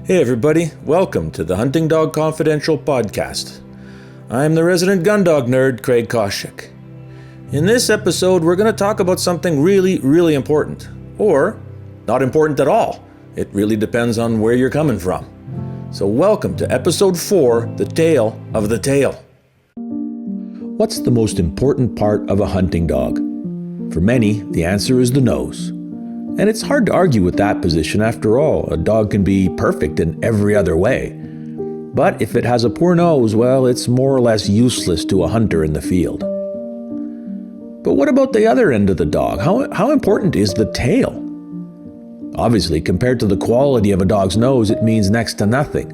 Hey everybody, welcome to the Hunting Dog Confidential podcast. I'm the resident gun dog nerd, Craig Koshyk. In this episode, we're going to talk about something really important. Or, not important at all. It really depends on where you're coming from. So welcome to episode 4, The Tale of the Tail. What's the most important part of a hunting dog? For many, the answer is the nose. And it's hard to argue with that position. After all, a dog can be perfect in every other way. But if it has a poor nose, well, it's more or less useless to a hunter in the field. But what about the other end of the dog? How important is the tail? Obviously, compared to the quality of a dog's nose, it means next to nothing.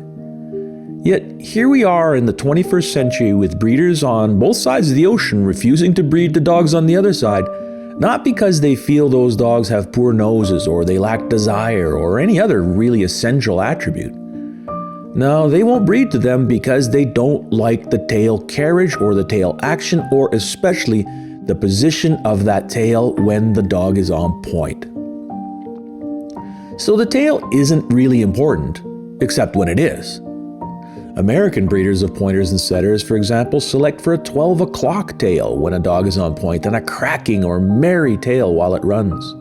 Yet, here we are in the 21st century with breeders on both sides of the ocean refusing to breed the dogs on the other side, not because they feel those dogs have poor noses or they lack desire or any other really essential attribute. No, they won't breed to them because they don't like the tail carriage or the tail action, or especially the position of that tail when the dog is on point. So the tail isn't really important, except when it is. American breeders of pointers and setters, for example, select for a 12 o'clock tail when a dog is on point and a cracking or merry tail while it runs.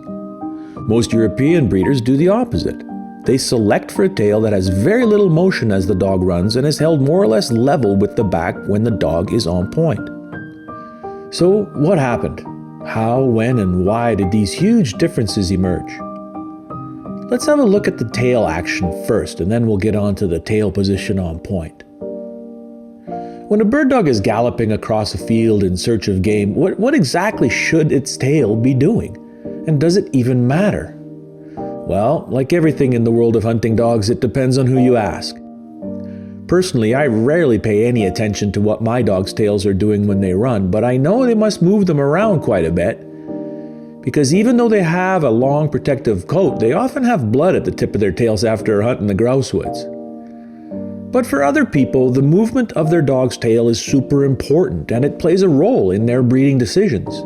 Most European breeders do the opposite. They select for a tail that has very little motion as the dog runs and is held more or less level with the back when the dog is on point. So what happened? How, when, and why did these huge differences emerge? Let's have a look at the tail action first, and then we'll get on to the tail position on point. When a bird dog is galloping across a field in search of game, what exactly should its tail be doing? And does it even matter? Well, like everything in the world of hunting dogs, it depends on who you ask. Personally, I rarely pay any attention to what my dog's tails are doing when they run, but I know they must move them around quite a bit. Because even though they have a long protective coat, they often have blood at the tip of their tails after a hunt in the grouse woods. But for other people, the movement of their dog's tail is super important, and it plays a role in their breeding decisions.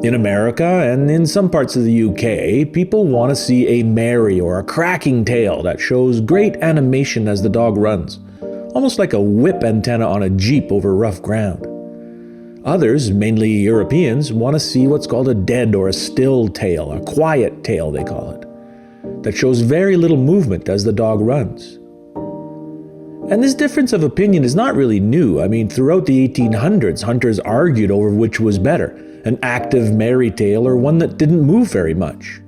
In America and in some parts of the UK, people want to see a merry or a cracking tail that shows great animation as the dog runs, almost like a whip antenna on a Jeep over rough ground. Others, mainly Europeans, want to see what's called a dead or a still tail, a quiet tail they call it, that shows very little movement as the dog runs. And this difference of opinion is not really new. I mean, throughout the 1800s, hunters argued over which was better, an active merry tail or one that didn't move very much.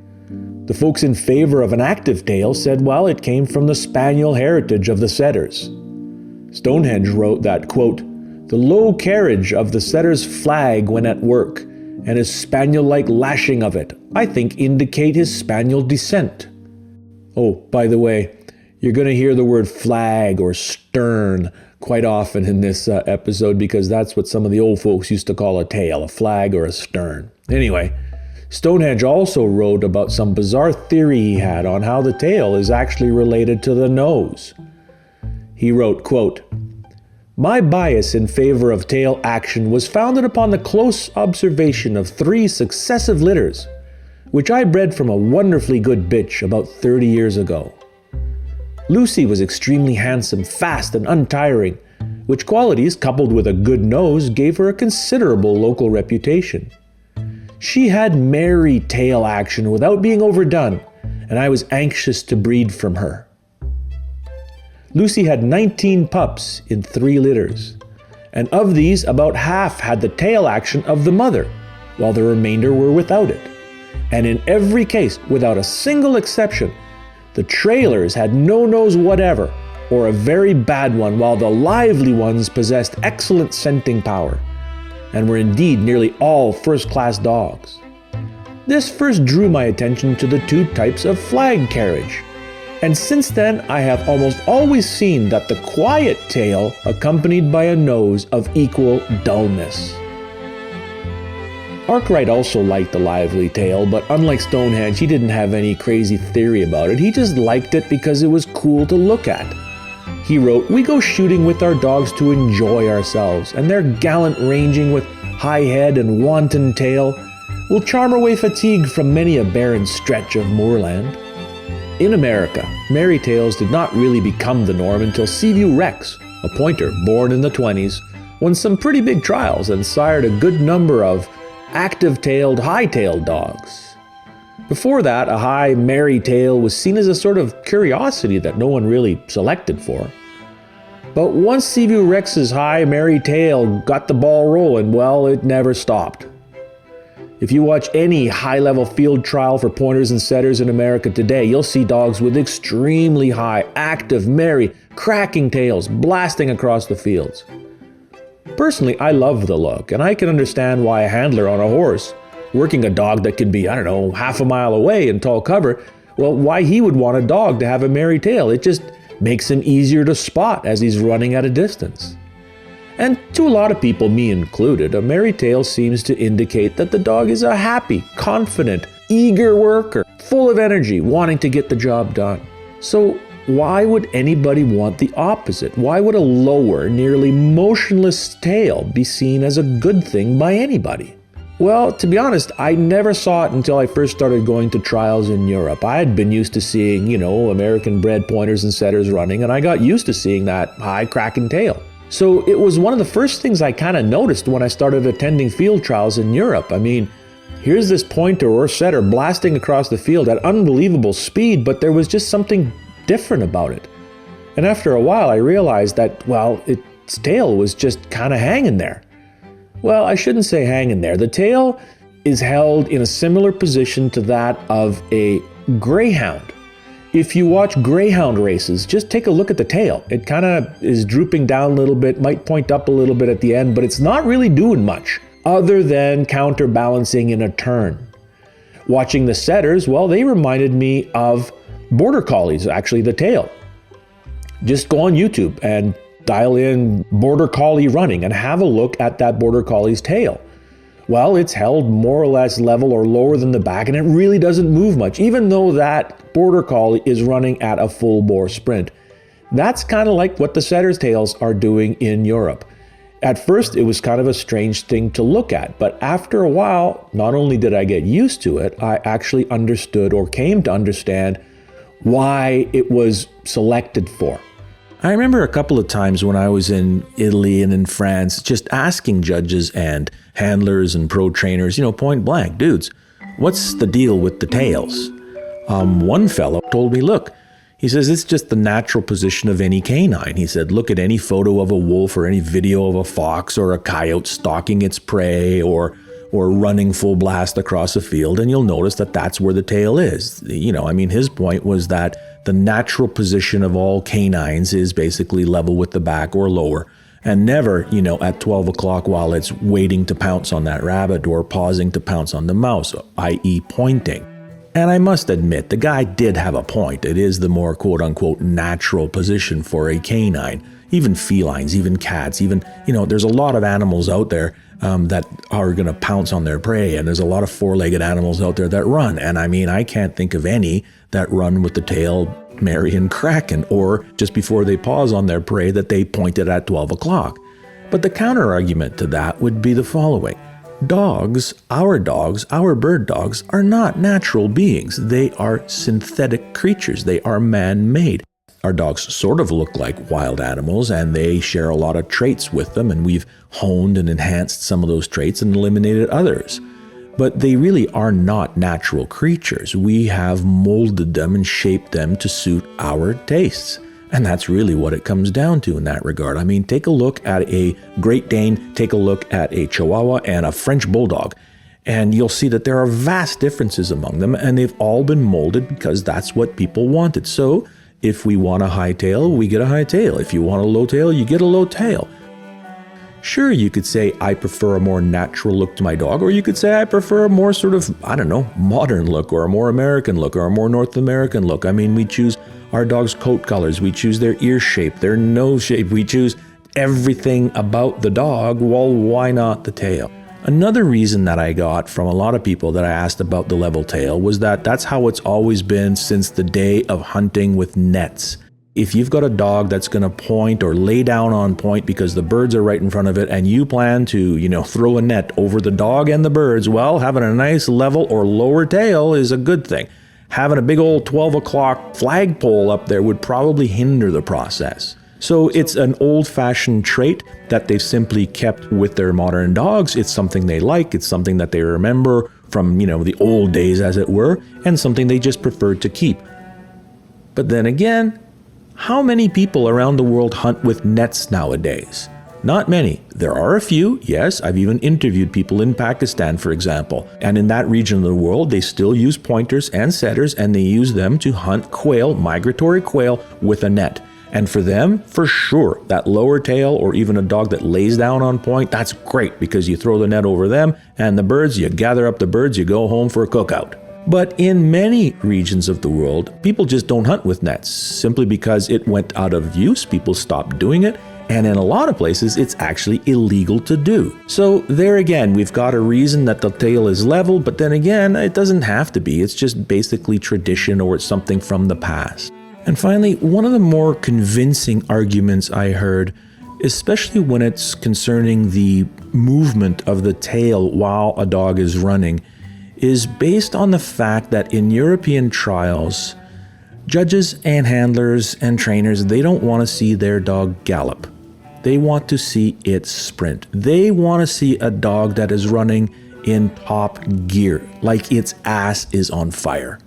The folks in favor of an active tail said, well, it came from the spaniel heritage of the setters. Stonehenge wrote that, quote, "The low carriage of the setter's flag when at work, and his spaniel-like lashing of it, I think indicate his spaniel descent." Oh, by the way, you're going to hear the word flag or stern quite often in this episode because that's what some of the old folks used to call a tail, a flag or a stern. Anyway, Stonehenge also wrote about some bizarre theory he had on how the tail is actually related to the nose. He wrote, quote, "My bias in favor of tail action was founded upon the close observation of 3 successive litters, which I bred from a wonderfully good bitch about 30 years ago. Lucy was extremely handsome, fast, and untiring, which qualities, coupled with a good nose, gave her a considerable local reputation. She had merry tail action without being overdone, and I was anxious to breed from her. Lucy had 19 pups in 3 litters, and of these, about half had the tail action of the mother, while the remainder were without it. And in every case, without a single exception, the trailers had no nose whatever, or a very bad one, while the lively ones possessed excellent scenting power, and were indeed nearly all first-class dogs. This first drew my attention to the 2 types of flag carriage, and since then I have almost always seen that the quiet tail accompanied by a nose of equal dullness. Arkwright also liked the lively tail, but unlike Stonehenge, he didn't have any crazy theory about it. He just liked it because it was cool to look at. He wrote, "We go shooting with our dogs to enjoy ourselves, and their gallant ranging with high head and wanton tail will charm away fatigue from many a barren stretch of moorland." In America, Mary tails did not really become the norm until Seaview Rex, a pointer born in the 20s, won some pretty big trials and sired a good number of active-tailed, high-tailed dogs. Before that, a high Mary tail was seen as a sort of curiosity that no one really selected for. But once Seaview Rex's high Mary tail got the ball rolling, well, it never stopped. If you watch any high-level field trial for pointers and setters in America today, you'll see dogs with extremely high, active, merry, cracking tails blasting across the fields. Personally, I love the look, and I can understand why a handler on a horse, working a dog that can be, half a mile away in tall cover, well, why he would want a dog to have a merry tail. It just makes him easier to spot as he's running at a distance. And to a lot of people, me included, a merry tail seems to indicate that the dog is a happy, confident, eager worker, full of energy, wanting to get the job done. So why would anybody want the opposite? Why would a lower, nearly motionless tail be seen as a good thing by anybody? Well, to be honest, I never saw it until I first started going to trials in Europe. I had been used to seeing, American-bred pointers and setters running, and I got used to seeing that high cracking tail. So it was one of the first things I kind of noticed when I started attending field trials in Europe. I mean, here's this pointer or setter blasting across the field at unbelievable speed, but there was just something different about it. And after a while, I realized that, its tail was just kind of hanging there. Well, I shouldn't say hanging there. The tail is held in a similar position to that of a greyhound. If you watch greyhound races, just take a look at the tail. It kind of is drooping down a little bit, might point up a little bit at the end, but it's not really doing much other than counterbalancing in a turn. Watching the setters, well, they reminded me of border collies, actually, the tail. Just go on YouTube and dial in border collie running and have a look at that border collie's tail. Well, it's held more or less level or lower than the back, and it really doesn't move much, even though that border collie is running at a full bore sprint. That's kind of like what the setters' tails are doing in Europe. At first, it was kind of a strange thing to look at, but after a while, not only did I get used to it, I actually understood or came to understand why it was selected for. I remember a couple of times when I was in Italy and in France, just asking judges and handlers and pro trainers, point blank, dudes, what's the deal with the tails? One fellow told me, look, he says, it's just the natural position of any canine. He said, look at any photo of a wolf or any video of a fox or a coyote stalking its prey or running full blast across a field, and you'll notice that that's where the tail is. His point was that the natural position of all canines is basically level with the back or lower, and never, at 12 o'clock while it's waiting to pounce on that rabbit or pausing to pounce on the mouse, i.e. pointing. And I must admit, the guy did have a point. It is the more quote-unquote natural position for a canine. Even felines, even cats, even, there's a lot of animals out there that are going to pounce on their prey, and there's a lot of four-legged animals out there that run. And I can't think of any that run with the tail merry and cracking, or just before they pause on their prey that they pointed at 12 o'clock. But the counter-argument to that would be the following. Dogs, our bird dogs, are not natural beings. They are synthetic creatures. They are man-made. Our dogs sort of look like wild animals, and they share a lot of traits with them, and we've honed and enhanced some of those traits and eliminated others. But they really are not natural creatures. We have molded them and shaped them to suit our tastes. And that's really what it comes down to in that regard. Take a look at a Great Dane, take a look at a Chihuahua and a French Bulldog, and you'll see that there are vast differences among them, and they've all been molded because that's what people wanted. So if we want a high tail, we get a high tail. If you want a low tail, you get a low tail. Sure, you could say, I prefer a more natural look to my dog, or you could say, I prefer a more sort of, modern look, or a more American look, or a more North American look. We choose our dog's coat colors, we choose their ear shape, their nose shape, we choose everything about the dog. Well, why not the tail? Another reason that I got from a lot of people that I asked about the level tail was that that's how it's always been since the day of hunting with nets. If you've got a dog that's going to point or lay down on point because the birds are right in front of it, and you plan to, throw a net over the dog and the birds, well, having a nice level or lower tail is a good thing. Having a big old 12 o'clock flagpole up there would probably hinder the process. So it's an old-fashioned trait that they've simply kept with their modern dogs. It's something they like, it's something that they remember from, the old days, as it were, and something they just prefer to keep. But then again, how many people around the world hunt with nets nowadays? Not many. There are a few, yes. I've even interviewed people in Pakistan, for example. And in that region of the world, they still use pointers and setters, and they use them to hunt quail, migratory quail, with a net. And for them, for sure, that lower tail or even a dog that lays down on point, that's great because you throw the net over them and the birds, you gather up the birds, you go home for a cookout. But in many regions of the world, people just don't hunt with nets simply because it went out of use, people stopped doing it, and in a lot of places, it's actually illegal to do. So there again, we've got a reason that the tail is level, but then again, it doesn't have to be. It's just basically tradition or it's something from the past. And finally, one of the more convincing arguments I heard, especially when it's concerning the movement of the tail while a dog is running, is based on the fact that in European trials, judges and handlers and trainers, they don't want to see their dog gallop. They want to see it sprint. They want to see a dog that is running in top gear, like its ass is on fire.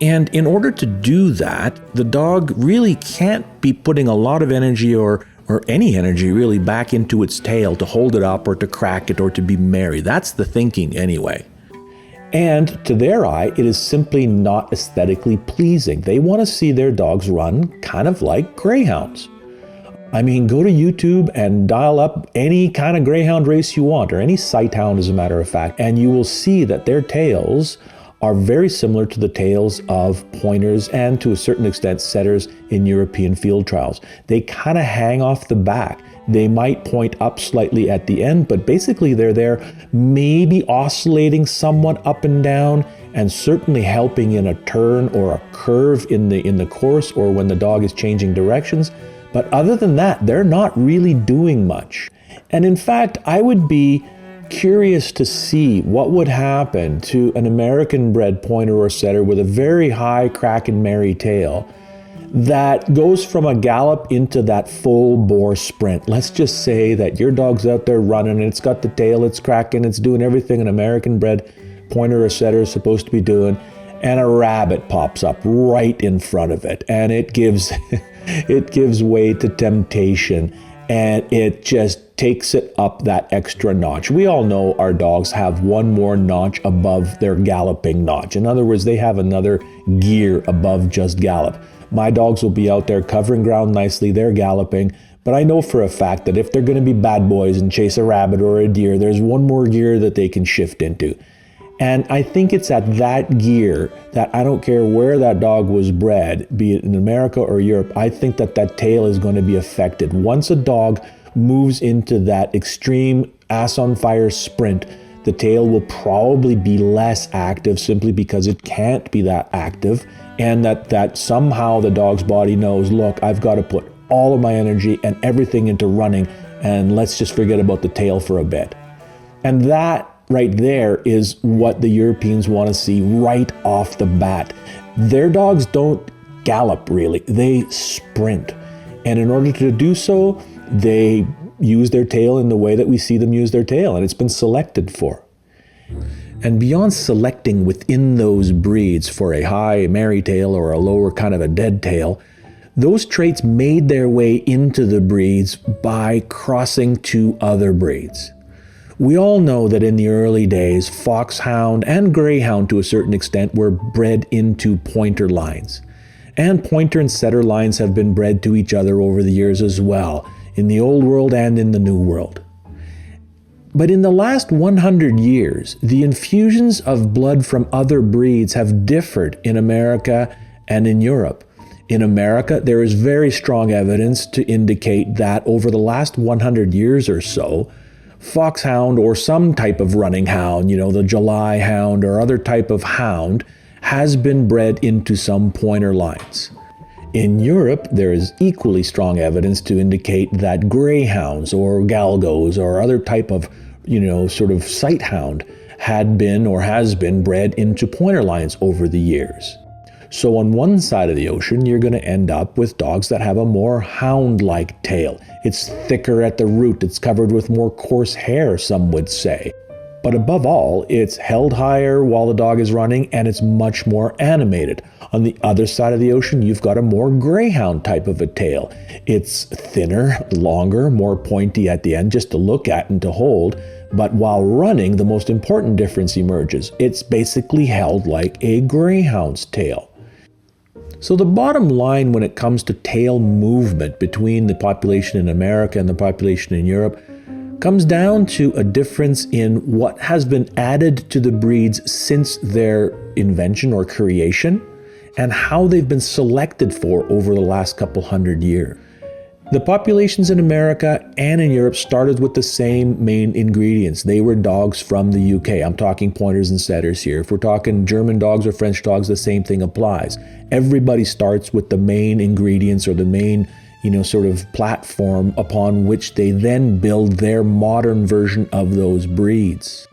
And in order to do that, the dog really can't be putting a lot of energy or any energy really back into its tail to hold it up or to crack it or to be merry. That's the thinking anyway. And to their eye, it is simply not aesthetically pleasing. They want to see their dogs run kind of like greyhounds. I mean, go to YouTube and dial up any kind of greyhound race you want, or any sight hound as a matter of fact, and you will see that their tails are very similar to the tails of pointers and to a certain extent setters in European field trials. They kind of hang off the back. They might point up slightly at the end, but basically they're there maybe oscillating somewhat up and down and certainly helping in a turn or a curve in the course or when the dog is changing directions. But other than that, they're not really doing much. And in fact, I would be curious to see what would happen to an American-bred pointer or setter with a very high crack and merry tail that goes from a gallop into that full-bore sprint. Let's just say that your dog's out there running and it's got the tail, it's cracking, it's doing everything an American-bred pointer or setter is supposed to be doing, and a rabbit pops up right in front of it, and it gives it gives way to temptation, and it just takes it up that extra notch. We all know our dogs have one more notch above their galloping notch. In other words, they have another gear above just gallop. My dogs will be out there covering ground nicely, they're galloping, but I know for a fact that if they're going to be bad boys and chase a rabbit or a deer, there's one more gear that they can shift into. And I think it's at that gear that I don't care where that dog was bred, be it in America or Europe, I think that that tail is going to be affected. Once a dog moves into that extreme ass on fire sprint, the tail will probably be less active simply because it can't be that active, and that somehow the dog's body knows, look, I've got to put all of my energy and everything into running, and let's just forget about the tail for a bit. And that right there is what the Europeans want to see right off the bat. Their dogs don't gallop really, they sprint. And in order to do so, they use their tail in the way that we see them use their tail, and it's been selected for. And beyond selecting within those breeds for a high merry tail or a lower kind of a dead tail, those traits made their way into the breeds by crossing to other breeds. We all know that in the early days, foxhound and greyhound to a certain extent were bred into pointer lines. And pointer and setter lines have been bred to each other over the years as well, in the old world and in the new world. But in the last 100 years, the infusions of blood from other breeds have differed in America and in Europe. In America, there is very strong evidence to indicate that over the last 100 years or so, foxhound or some type of running hound, the July hound or other type of hound, has been bred into some pointer lines. In Europe, there is equally strong evidence to indicate that greyhounds or galgos or other type of, sort of sight hound had been or has been bred into pointer lines over the years. So on one side of the ocean, you're going to end up with dogs that have a more hound-like tail. It's thicker at the root, it's covered with more coarse hair, some would say. But above all, it's held higher while the dog is running, and it's much more animated. On the other side of the ocean, you've got a more greyhound type of a tail. It's thinner, longer, more pointy at the end, just to look at and to hold. But while running, the most important difference emerges. It's basically held like a greyhound's tail. So the bottom line when it comes to tail movement between the population in America and the population in Europe comes down to a difference in what has been added to the breeds since their invention or creation and how they've been selected for over the last couple hundred years. The populations in America and in Europe started with the same main ingredients. They were dogs from the UK. I'm talking pointers and setters here. If we're talking German dogs or French dogs, the same thing applies. Everybody starts with the main ingredients or the main, sort of platform upon which they then build their modern version of those breeds.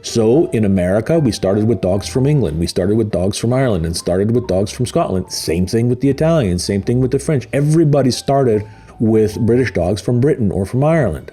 So in America, we started with dogs from England, we started with dogs from Ireland, and started with dogs from Scotland. Same thing with the Italians, same thing with the French. Everybody started with British dogs from Britain or from Ireland.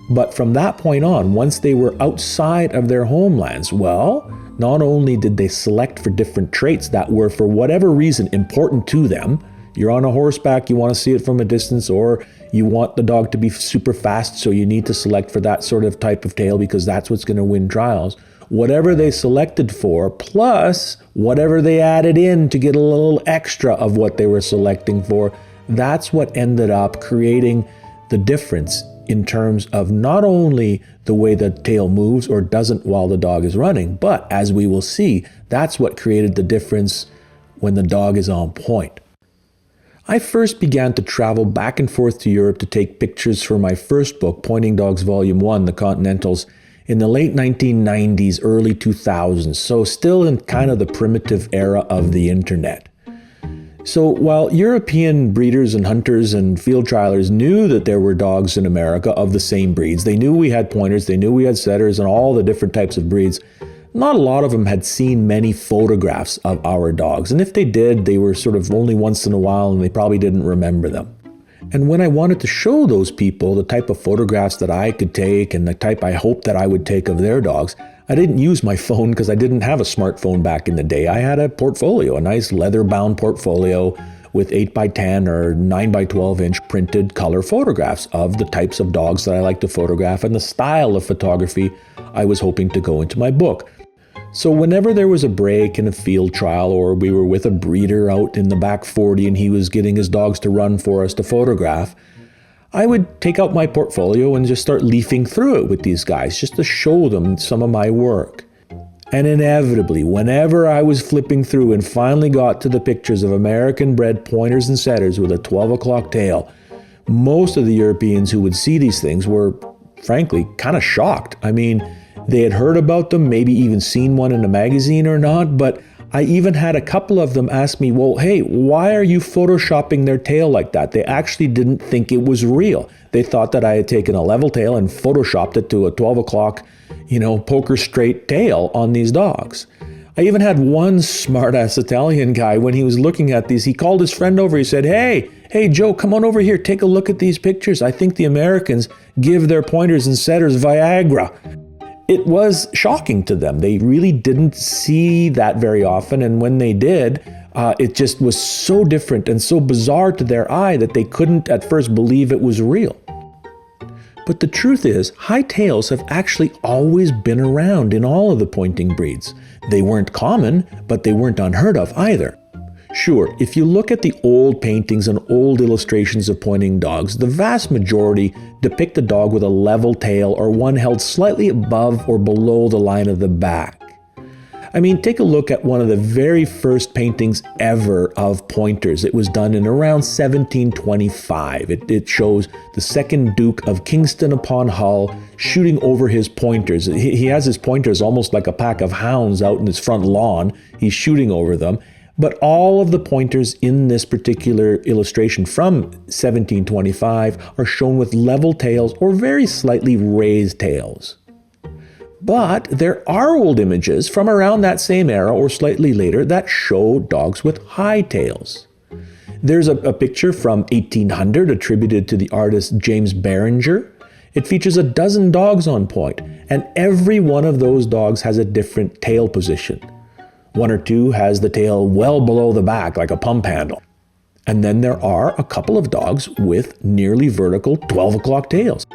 But from that point on, once they were outside of their homelands, well, not only did they select for different traits that were, for whatever reason, important to them. You're on a horseback, you want to see it from a distance, or you want the dog to be super fast, so you need to select for that sort of type of tail because that's what's going to win trials. Whatever they selected for, plus whatever they added in to get a little extra of what they were selecting for, that's what ended up creating the difference in terms of not only the way the tail moves or doesn't while the dog is running, but as we will see, that's what created the difference when the dog is on point. I first began to travel back and forth to Europe to take pictures for my first book, Pointing Dogs Volume 1, The Continentals, in the late 1990s, early 2000s, so still in kind of the primitive era of the internet. So while European breeders and hunters and field trialers knew that there were dogs in America of the same breeds, they knew we had pointers, they knew we had setters and all the different types of breeds, not a lot of them had seen many photographs of our dogs. And if they did, they were sort of only once in a while and they probably didn't remember them. And when I wanted to show those people the type of photographs that I could take and the type I hoped that I would take of their dogs, I didn't use my phone because I didn't have a smartphone back in the day. I had a portfolio, a nice leather-bound portfolio with 8x10 or 9x12 inch printed color photographs of the types of dogs that I like to photograph and the style of photography I was hoping to go into my book. So whenever there was a break in a field trial or we were with a breeder out in the back 40 and he was getting his dogs to run for us to photograph, I would take out my portfolio and just start leafing through it with these guys just to show them some of my work. And inevitably, whenever I was flipping through and finally got to the pictures of American-bred pointers and setters with a 12 o'clock tail, most of the Europeans who would see these things were, frankly, kind of shocked. I mean, they had heard about them, maybe even seen one in a magazine or not, but I even had a couple of them ask me, well, hey, why are you photoshopping their tail like that? They actually didn't think it was real. They thought that I had taken a level tail and photoshopped it to a 12 o'clock, poker straight tail on these dogs. I even had one smart-ass Italian guy, when he was looking at these, he called his friend over, he said, hey, Joe, come on over here, take a look at these pictures. I think the Americans give their pointers and setters Viagra. It was shocking to them. They really didn't see that very often, and when they did, it just was so different and so bizarre to their eye that they couldn't at first believe it was real. But the truth is, high tails have actually always been around in all of the pointing breeds. They weren't common, but they weren't unheard of either. Sure, if you look at the old paintings and old illustrations of pointing dogs, the vast majority depict a dog with a level tail or one held slightly above or below the line of the back. I mean, take a look at one of the very first paintings ever of pointers. It was done in around 1725. It shows the second Duke of Kingston upon Hull shooting over his pointers. He has his pointers almost like a pack of hounds out in his front lawn. He's shooting over them. But all of the pointers in this particular illustration from 1725 are shown with level tails or very slightly raised tails. But there are old images from around that same era or slightly later that show dogs with high tails. There's a picture from 1800 attributed to the artist James Barringer. It features a dozen dogs on point, and every one of those dogs has a different tail position. One or two has the tail well below the back, like a pump handle. And then there are a couple of dogs with nearly vertical 12 o'clock tails.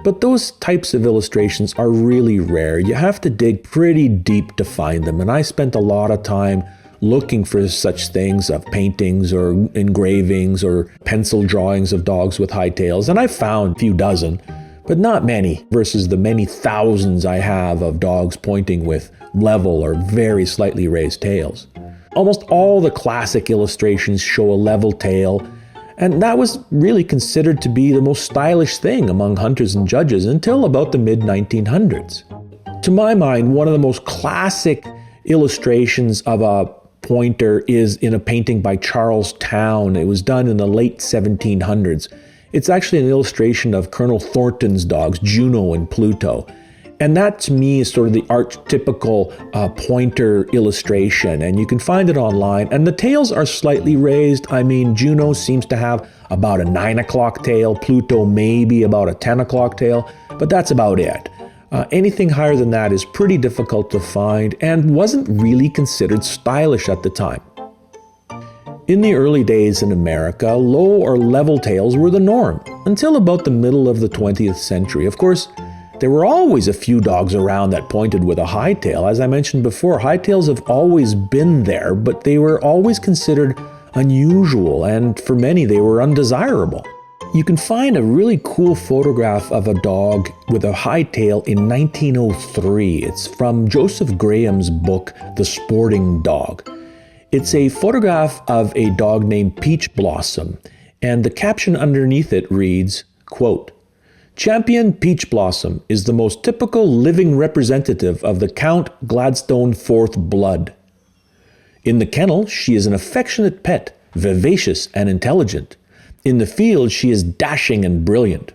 But those types of illustrations are really rare. You have to dig pretty deep to find them, and I spent a lot of time looking for such things of paintings or engravings or pencil drawings of dogs with high tails, and I found a few dozen, but not many versus the many thousands I have of dogs pointing with level or very slightly raised tails. Almost all the classic illustrations show a level tail, and that was really considered to be the most stylish thing among hunters and judges until about the mid-1900s. To my mind, one of the most classic illustrations of a pointer is in a painting by Charles Towne. It was done in the late 1700s. It's actually an illustration of Colonel Thornton's dogs, Juno and Pluto. And that to me is sort of the archetypical pointer illustration, and you can find it online. And the tails are slightly raised. I mean, Juno seems to have about a 9 o'clock tail, Pluto maybe about a 10 o'clock tail, but that's about it. Anything higher than that is pretty difficult to find and wasn't really considered stylish at the time. In the early days in America, low or level tails were the norm until about the middle of the 20th century. Of course, there were always a few dogs around that pointed with a high tail. As I mentioned before, high tails have always been there, but they were always considered unusual, and for many they were undesirable. You can find a really cool photograph of a dog with a high tail in 1903. It's from Joseph Graham's book, The Sporting Dog. It's a photograph of a dog named Peach Blossom, and the caption underneath it reads, quote, "Champion Peach Blossom is the most typical living representative of the Count Gladstone fourth blood. In the kennel, she is an affectionate pet, vivacious and intelligent. In the field, she is dashing and brilliant.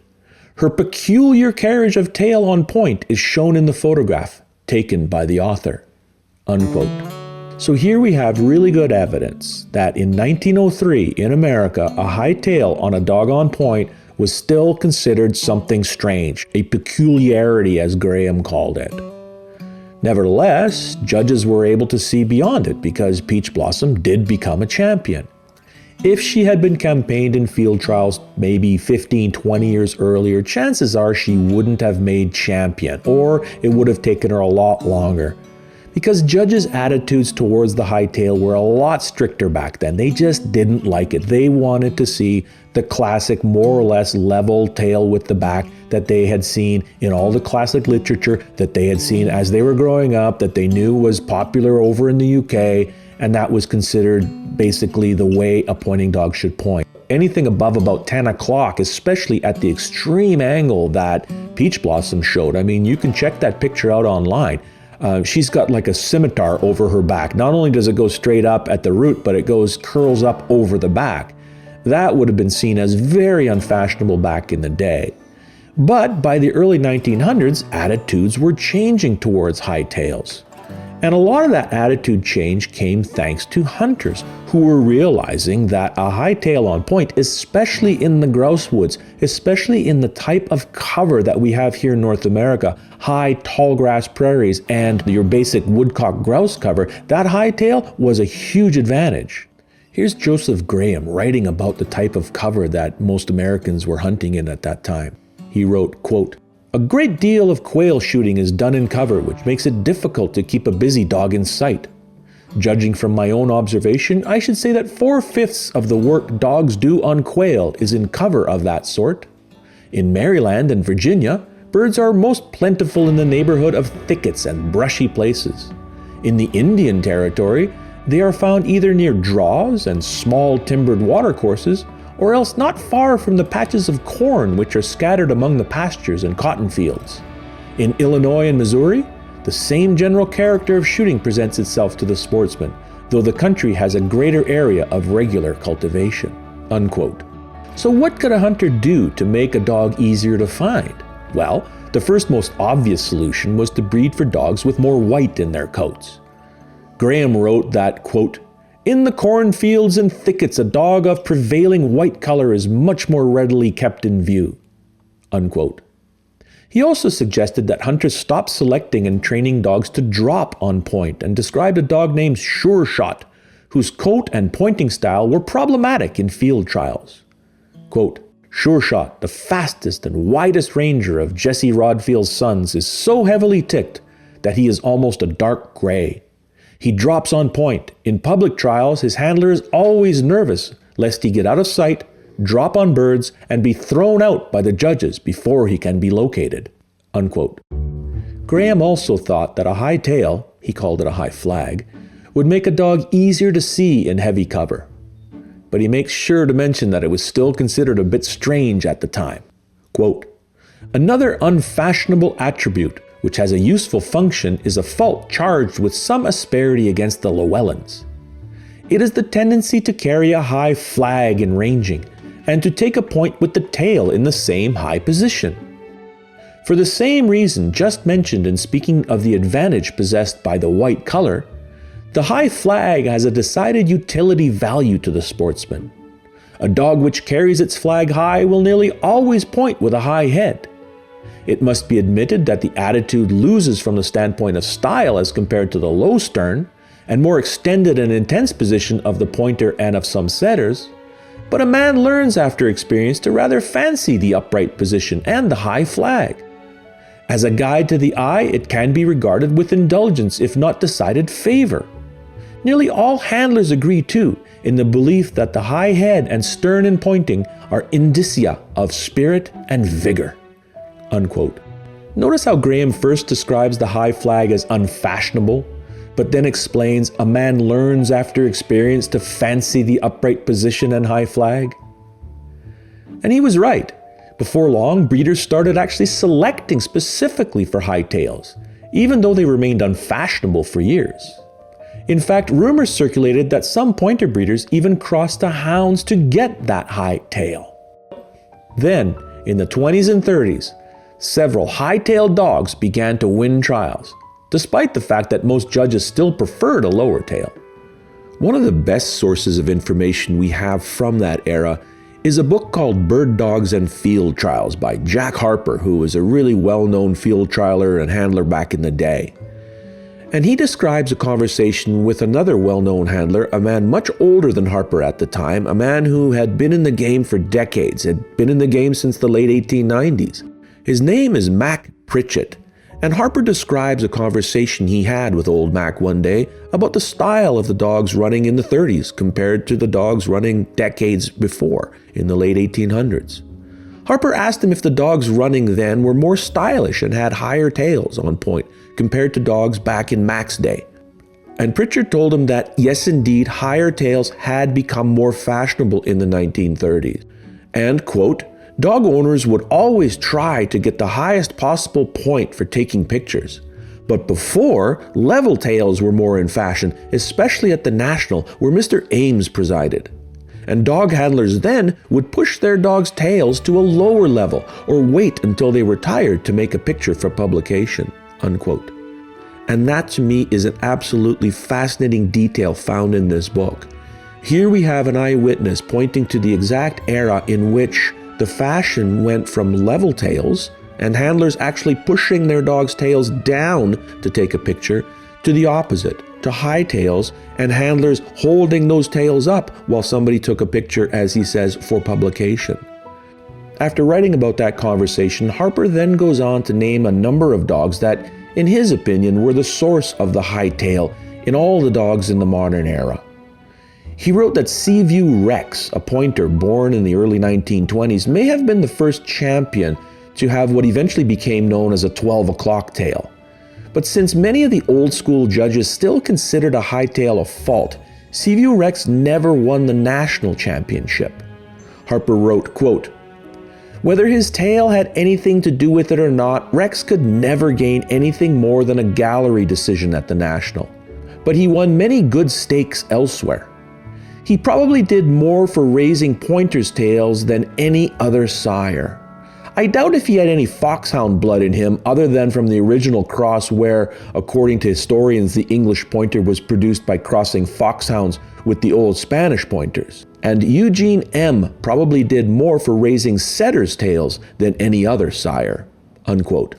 Her peculiar carriage of tail on point is shown in the photograph, taken by the author." Unquote. So here we have really good evidence that in 1903 in America, a high tail on a dog on point was still considered something strange, a peculiarity as Graham called it. Nevertheless, judges were able to see beyond it because Peach Blossom did become a champion. If she had been campaigned in field trials maybe 15, 20 years earlier, chances are she wouldn't have made champion, or it would have taken her a lot longer. Because judges' attitudes towards the high tail were a lot stricter back then. They just didn't like it. They wanted to see the classic, more or less level tail with the back that they had seen in all the classic literature, that they had seen as they were growing up, that they knew was popular over in the UK, and that was considered basically the way a pointing dog should point. Anything above about 10 o'clock, especially at the extreme angle that Peach Blossom showed. I mean, you can check that picture out online. She's got like a scimitar over her back. Not only does it go straight up at the root, but it curls up over the back. That would have been seen as very unfashionable back in the day. But by the early 1900s, attitudes were changing towards high tails. And a lot of that attitude change came thanks to hunters who were realizing that a high tail on point, especially in the grouse woods, especially in the type of cover that we have here in North America, high tall grass prairies and your basic woodcock grouse cover, that high tail was a huge advantage. Here's Joseph Graham writing about the type of cover that most Americans were hunting in at that time. He wrote, quote, "A great deal of quail shooting is done in cover, which makes it difficult to keep a busy dog in sight. Judging from my own observation, I should say that 4/5 of the work dogs do on quail is in cover of that sort. In Maryland and Virginia, birds are most plentiful in the neighborhood of thickets and brushy places. In the Indian Territory, they are found either near draws and small timbered watercourses, or else not far from the patches of corn which are scattered among the pastures and cotton fields. In Illinois and Missouri, the same general character of shooting presents itself to the sportsman, though the country has a greater area of regular cultivation." Unquote. So what could a hunter do to make a dog easier to find? Well, The first most obvious solution was to breed for dogs with more white in their coats. Graham wrote that, quote, "In the cornfields and thickets, a dog of prevailing white color is much more readily kept in view," unquote. He also suggested that hunters stop selecting and training dogs to drop on point, and described a dog named Sure Shot, whose coat and pointing style were problematic in field trials. Quote, "Sure Shot, the fastest and widest ranger of Jesse Rodfield's sons, is so heavily ticked that he is almost a dark gray. He drops on point. In public trials, his handler is always nervous lest he get out of sight, drop on birds, and be thrown out by the judges before he can be located," unquote. Graham also thought that a high tail, he called it a high flag, would make a dog easier to see in heavy cover. But he makes sure to mention that it was still considered a bit strange at the time. Quote, "Another unfashionable attribute which has a useful function is a fault charged with some asperity against the Llewellyns. It is the tendency to carry a high flag in ranging, and to take a point with the tail in the same high position. For the same reason just mentioned in speaking of the advantage possessed by the white color, the high flag has a decided utility value to the sportsman. A dog which carries its flag high will nearly always point with a high head. It must be admitted that the attitude loses from the standpoint of style as compared to the low stern and more extended and intense position of the pointer and of some setters, but a man learns after experience to rather fancy the upright position and the high flag. As a guide to the eye, it can be regarded with indulgence, if not decided favor. Nearly all handlers agree, too, in the belief that the high head and stern in pointing are indicia of spirit and vigor," unquote. Notice how Graham first describes the high flag as unfashionable, but then explains a man learns after experience to fancy the upright position and high flag. And he was right. Before long, breeders started actually selecting specifically for high tails, even though they remained unfashionable for years. In fact, rumors circulated that some pointer breeders even crossed to hounds to get that high tail. Then, in the 20s and 30s, several high-tailed dogs began to win trials, despite the fact that most judges still preferred a lower tail. One of the best sources of information we have from that era is a book called Bird Dogs and Field Trials by Jack Harper, who was a really well-known field trialer and handler back in the day. And he describes a conversation with another well-known handler, a man much older than Harper at the time, a man who had been in the game for decades, had been in the game since the late 1890s. His name is Mac Pritchett, and Harper describes a conversation he had with old Mac one day about the style of the dogs running in the 30s compared to the dogs running decades before, in the late 1800s. Harper asked him if the dogs running then were more stylish and had higher tails on point compared to dogs back in Mac's day. And Pritchard told him that yes, indeed, higher tails had become more fashionable in the 1930s. And, quote, "Dog owners would always try to get the highest possible point for taking pictures. But before, level tails were more in fashion, especially at the National, where Mr. Ames presided. And dog handlers then would push their dogs' tails to a lower level or wait until they were tired to make a picture for publication," unquote. And that to me is an absolutely fascinating detail found in this book. Here we have an eyewitness pointing to the exact era in which the fashion went from level tails and handlers actually pushing their dogs' tails down to take a picture, to the opposite, to high tails and handlers holding those tails up while somebody took a picture, as he says, for publication. After writing about that conversation, Harper then goes on to name a number of dogs that, in his opinion, were the source of the high tail in all the dogs in the modern era. He wrote that Seaview Rex, a pointer born in the early 1920s, may have been the first champion to have what eventually became known as a 12 o'clock tail. But since many of the old school judges still considered a high tail a fault, Seaview Rex never won the national championship. Harper wrote, quote, "Whether his tail had anything to do with it or not, Rex could never gain anything more than a gallery decision at the national. But he won many good stakes elsewhere. He probably did more for raising pointers' tails than any other sire. I doubt if he had any foxhound blood in him other than from the original cross where, according to historians, the English pointer was produced by crossing foxhounds with the old Spanish pointers. And Eugene M. probably did more for raising setters' tails than any other sire." Unquote.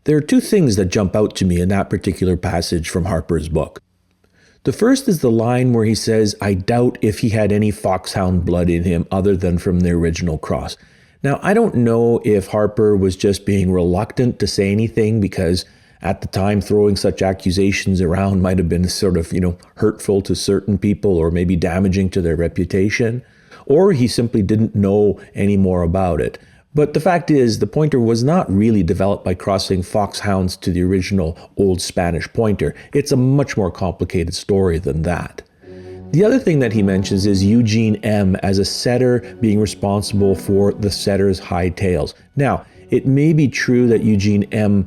There are two things that jump out to me in that particular passage from Harper's book. The first is the line where he says, "I doubt if he had any foxhound blood in him other than from the original cross." Now, I don't know if Harper was just being reluctant to say anything because at the time throwing such accusations around might have been sort of, hurtful to certain people or maybe damaging to their reputation, or he simply didn't know any more about it. But the fact is, the pointer was not really developed by crossing foxhounds to the original Old Spanish pointer. It's a much more complicated story than that. The other thing that he mentions is Eugene M. as a setter being responsible for the setter's high tails. Now, it may be true that Eugene M.,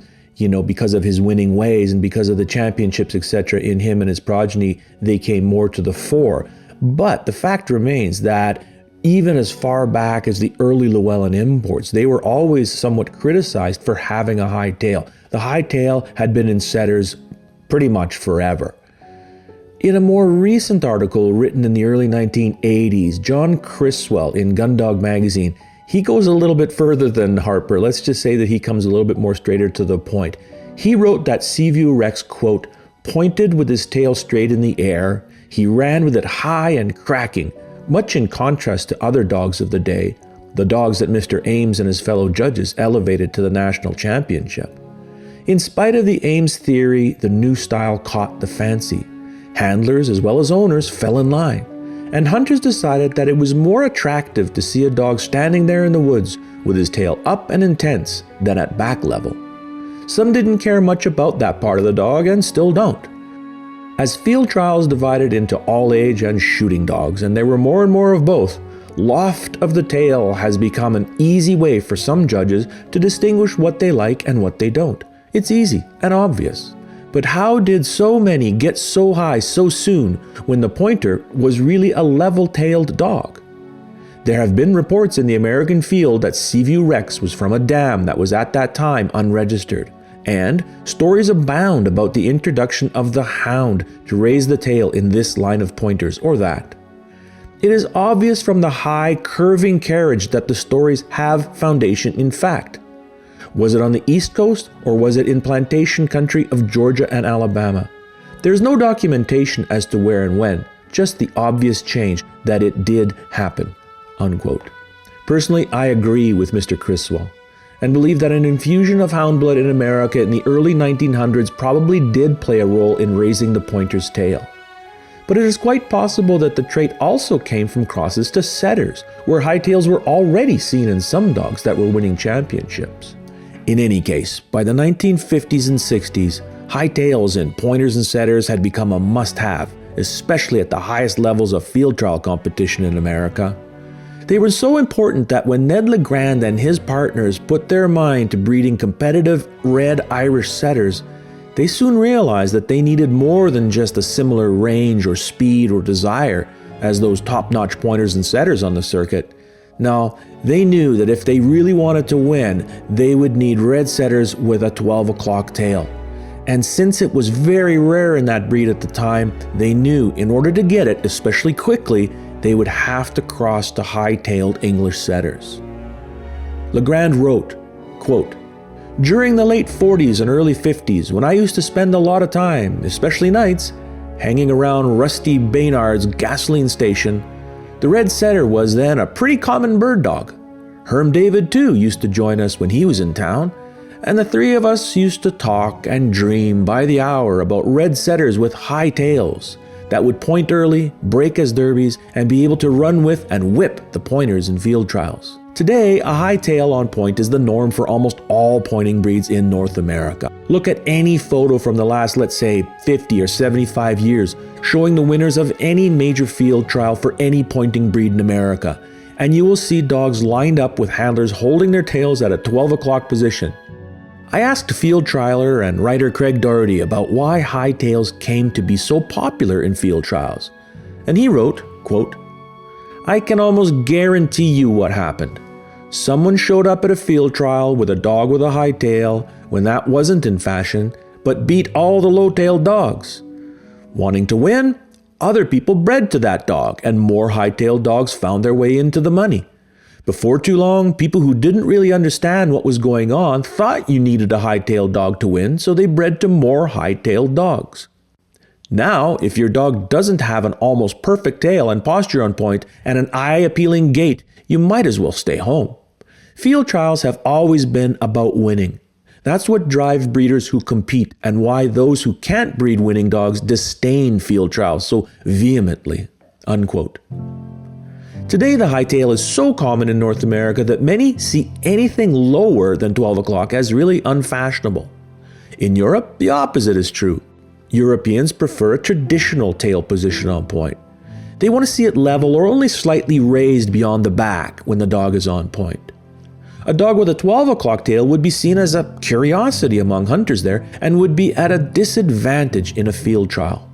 because of his winning ways and because of the championships, etc., in him and his progeny, they came more to the fore. But the fact remains that even as far back as the early Llewellyn imports, they were always somewhat criticized for having a high tail. The high tail had been in setters pretty much forever. In a more recent article written in the early 1980s, John Criswell in Gundog magazine, he goes a little bit further than Harper. Let's just say that he comes a little bit more straighter to the point. He wrote that Seaview Rex, quote, "pointed with his tail straight in the air. He ran with it high and cracking, much in contrast to other dogs of the day, the dogs that Mr. Ames and his fellow judges elevated to the national championship. In spite of the Ames theory, the new style caught the fancy. Handlers as well as owners fell in line, and hunters decided that it was more attractive to see a dog standing there in the woods with his tail up and intense than at back level. Some didn't care much about that part of the dog and still don't. As field trials divided into all age and shooting dogs, and there were more and more of both, loft of the tail has become an easy way for some judges to distinguish what they like and what they don't. It's easy and obvious. But how did so many get so high so soon when the pointer was really a level-tailed dog? There have been reports in the American field that Seaview Rex was from a dam that was at that time unregistered, and stories abound about the introduction of the hound to raise the tail in this line of pointers or that. It is obvious from the high, curving carriage that the stories have foundation in fact. Was it on the East Coast or was it in plantation country of Georgia and Alabama? There's no documentation as to where and when, just the obvious change that it did happen." Unquote. Personally, I agree with Mr. Criswell and believe that an infusion of hound blood in America in the early 1900s probably did play a role in raising the pointer's tail. But it is quite possible that the trait also came from crosses to setters, where high tails were already seen in some dogs that were winning championships. In any case, by the 1950s and 60s, high tails in pointers and setters had become a must-have, especially at the highest levels of field trial competition in America. They were so important that when Ned Legrand and his partners put their mind to breeding competitive red Irish setters, they soon realized that they needed more than just a similar range or speed or desire as those top-notch pointers and setters on the circuit. No, they knew that if they really wanted to win, they would need red setters with a 12 o'clock tail. And since it was very rare in that breed at the time, they knew in order to get it, especially quickly, they would have to cross to high-tailed English setters. Legrand wrote, quote, "During the late 40s and early 50s, when I used to spend a lot of time, especially nights, hanging around Rusty Baynard's gasoline station, the red setter was then a pretty common bird dog. Herm David, too, used to join us when he was in town, and the three of us used to talk and dream by the hour about red setters with high tails that would point early, break as derbies, and be able to run with and whip the pointers in field trials. Today, a high tail on point is the norm for almost all pointing breeds in North America. Look at any photo from the last, let's say, 50 or 75 years, showing the winners of any major field trial for any pointing breed in America, and you will see dogs lined up with handlers holding their tails at a 12 o'clock position. I asked field trialer and writer Craig Doherty about why high tails came to be so popular in field trials, and he wrote, quote, "I can almost guarantee you what happened. Someone showed up at a field trial with a dog with a high tail when that wasn't in fashion, but beat all the low-tailed dogs. Wanting to win, other people bred to that dog, and more high-tailed dogs found their way into the money. Before too long, people who didn't really understand what was going on thought you needed a high-tailed dog to win, so they bred to more high-tailed dogs. Now, if your dog doesn't have an almost perfect tail and posture on point and an eye-appealing gait, you might as well stay home. Field trials have always been about winning. That's what drives breeders who compete and why those who can't breed winning dogs disdain field trials so vehemently." Unquote. Today, the high tail is so common in North America that many see anything lower than 12 o'clock as really unfashionable. In Europe, the opposite is true. Europeans prefer a traditional tail position on point. They want to see it level or only slightly raised beyond the back when the dog is on point. A dog with a 12 o'clock tail would be seen as a curiosity among hunters there and would be at a disadvantage in a field trial.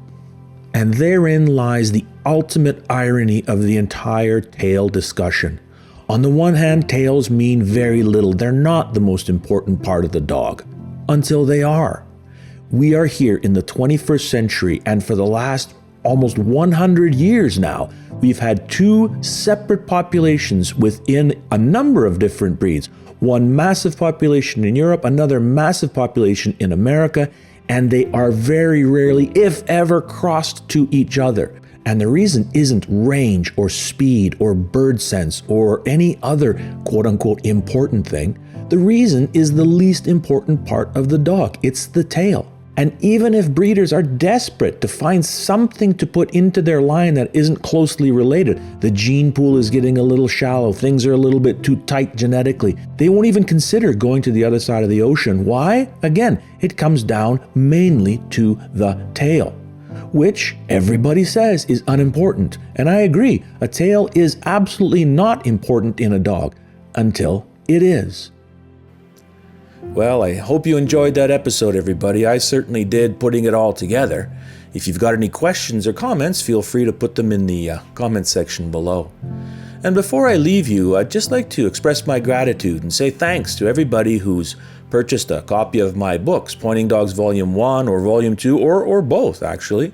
And therein lies the ultimate irony of the entire tail discussion. On the one hand, tails mean very little. They're not the most important part of the dog, until they are. We are here in the 21st century, and for the last almost 100 years now, we've had two separate populations within a number of different breeds. One massive population in Europe, another massive population in America, and they are very rarely, if ever, crossed to each other. And the reason isn't range or speed or bird sense or any other quote-unquote important thing. The reason is the least important part of the dog. It's the tail. And even if breeders are desperate to find something to put into their line that isn't closely related, the gene pool is getting a little shallow, things are a little bit too tight genetically, they won't even consider going to the other side of the ocean. Why? Again, it comes down mainly to the tail, which everybody says is unimportant. And I agree, a tail is absolutely not important in a dog until it is. Well, I hope you enjoyed that episode, everybody. I certainly did, putting it all together. If you've got any questions or comments, feel free to put them in the comment section below. And before I leave you, I'd just like to express my gratitude and say thanks to everybody who's purchased a copy of my books, Pointing Dogs Volume 1 or Volume 2, or both, actually.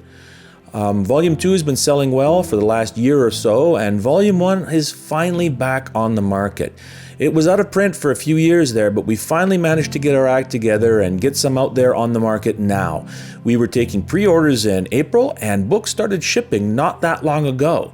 Volume 2 has been selling well for the last year or so, and Volume 1 is finally back on the market. It was out of print for a few years there, but we finally managed to get our act together and get some out there on the market now. We were taking pre-orders in April, and books started shipping not that long ago.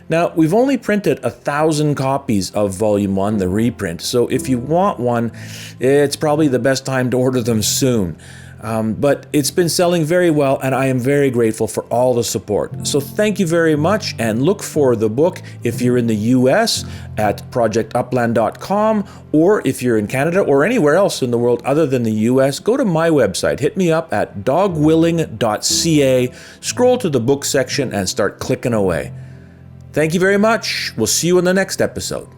Now, we've only printed 1,000 copies of Volume 1, the reprint, so if you want one, it's probably the best time to order them soon. But it's been selling very well, and I am very grateful for all the support. So thank you very much, and look for the book if you're in the US at projectupland.com, or if you're in Canada or anywhere else in the world other than the US, go to my website. Hit me up at dogwilling.ca, scroll to the book section, and start clicking away. Thank you very much. We'll see you in the next episode.